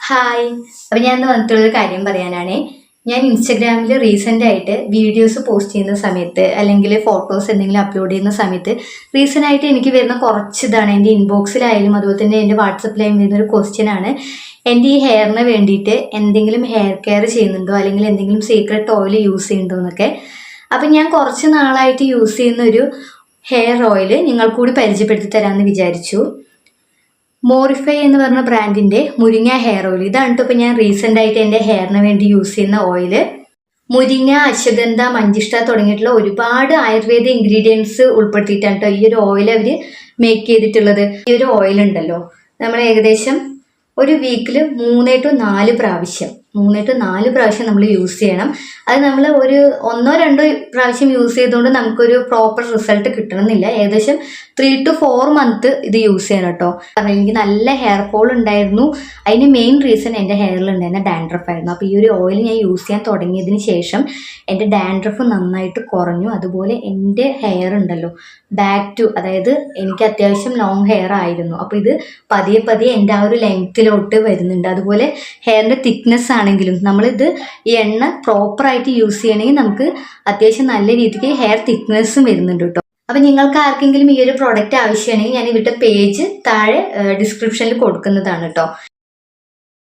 Hi. അപ്പോൾ ഞാൻ ഇന്ന് വന്നിട്ടുള്ളൊരു കാര്യം പറയാനാണ്. ഞാൻ ഇൻസ്റ്റഗ്രാമിൽ റീസെൻ്റ് ആയിട്ട് വീഡിയോസ് പോസ്റ്റ് ചെയ്യുന്ന സമയത്ത് അല്ലെങ്കിൽ ഫോട്ടോസ് എന്തെങ്കിലും അപ്ലോഡ് ചെയ്യുന്ന സമയത്ത് റീസെൻ്റായിട്ട് എനിക്ക് വരുന്ന കുറച്ച് ഇതാണ് എൻ്റെ ഇൻബോക്സിലായാലും അതുപോലെ തന്നെ എൻ്റെ വാട്സപ്പിലായാലും വരുന്നൊരു ക്വസ്റ്റ്യൻ ആണ്. എൻ്റെ ഈ ഹെയറിന് വേണ്ടിയിട്ട് എന്തെങ്കിലും ഹെയർ കെയർ ചെയ്യുന്നുണ്ടോ അല്ലെങ്കിൽ എന്തെങ്കിലും സീക്രട്ട് ഓയിൽ യൂസ് ചെയ്യുന്നുണ്ടോ എന്നൊക്കെ. അപ്പം ഞാൻ കുറച്ച് നാളായിട്ട് യൂസ് ചെയ്യുന്ന ഒരു ഹെയർ ഓയിൽ നിങ്ങൾ കൂടി പരിചയപ്പെടുത്തി തരാമെന്ന് വിചാരിച്ചു. മോറിഫൈ എന്ന് പറഞ്ഞ ബ്രാൻഡിൻ്റെ മുരിങ്ങ ഹെയർ ഓയിൽ ഇതാണ് കേട്ടോ. ഇപ്പോൾ ഞാൻ റീസെൻ്റ് ആയിട്ട് എൻ്റെ ഹെയറിന് വേണ്ടി യൂസ് ചെയ്യുന്ന ഓയിൽ. മുരിങ്ങ, അശ്വഗന്ധ, മഞ്ചിഷ്ട തുടങ്ങിയിട്ടുള്ള ഒരുപാട് ആയുർവേദ ഇൻഗ്രീഡിയൻസ് ഉൾപ്പെടുത്തിയിട്ടാണ് കേട്ടോ ഈ ഒരു ഓയിൽ അവർ മേക്ക് ചെയ്തിട്ടുള്ളത്. ഈ ഒരു ഓയിൽ ഉണ്ടല്ലോ നമ്മൾ ഏകദേശം ഒരു വീക്കിൽ 3 to 4 പ്രാവശ്യം നമ്മൾ യൂസ് ചെയ്യണം. അത് നമ്മൾ ഒരു 1-2 പ്രാവശ്യം യൂസ് ചെയ്തുകൊണ്ട് നമുക്കൊരു പ്രോപ്പർ റിസൾട്ട് കിട്ടണമെന്നില്ല. ഏകദേശം 3 to 4 months ഇത് യൂസ് ചെയ്യണം കേട്ടോ. കാരണം എനിക്ക് നല്ല ഹെയർ ഫോൾ ഉണ്ടായിരുന്നു. അതിന് മെയിൻ റീസൺ എൻ്റെ ഹെയറിൽ ഉണ്ടായിരുന്ന ഡാൻഡ്രഫ് ആയിരുന്നു. അപ്പോൾ ഈ ഒരു ഓയിൽ ഞാൻ യൂസ് ചെയ്യാൻ തുടങ്ങിയതിന് ശേഷം എൻ്റെ ഡാൻഡ്രഫ് നന്നായിട്ട് കുറഞ്ഞു. അതുപോലെ എൻ്റെ ഹെയർ ഉണ്ടല്ലോ ബാക്ക് ടു, അതായത് എനിക്ക് അത്യാവശ്യം ലോങ് ഹെയർ ആയിരുന്നു. അപ്പോൾ ഇത് പതിയെ പതിയെ എൻ്റെ ആ ഒരു ലെങ്ത്തിലോട്ട് വരുന്നുണ്ട്. അതുപോലെ ഹെയറിൻ്റെ തിക്നെസ് ആണെങ്കിലും നമ്മളിത് ഈ എണ്ണ പ്രോപ്പറായിട്ട് യൂസ് ചെയ്യണമെങ്കിൽ നമുക്ക് അത്യാവശ്യം നല്ല രീതിക്ക് ഹെയർ തിക്നെസ്സും വരുന്നുണ്ട് കേട്ടോ. അപ്പം നിങ്ങൾക്ക് ആർക്കെങ്കിലും ഈ ഒരു പ്രോഡക്റ്റ് ആവശ്യമാണെങ്കിൽ ഞാൻ ഇവരുടെ പേജ് താഴെ ഡിസ്ക്രിപ്ഷനിൽ കൊടുക്കുന്നതാണ് കേട്ടോ.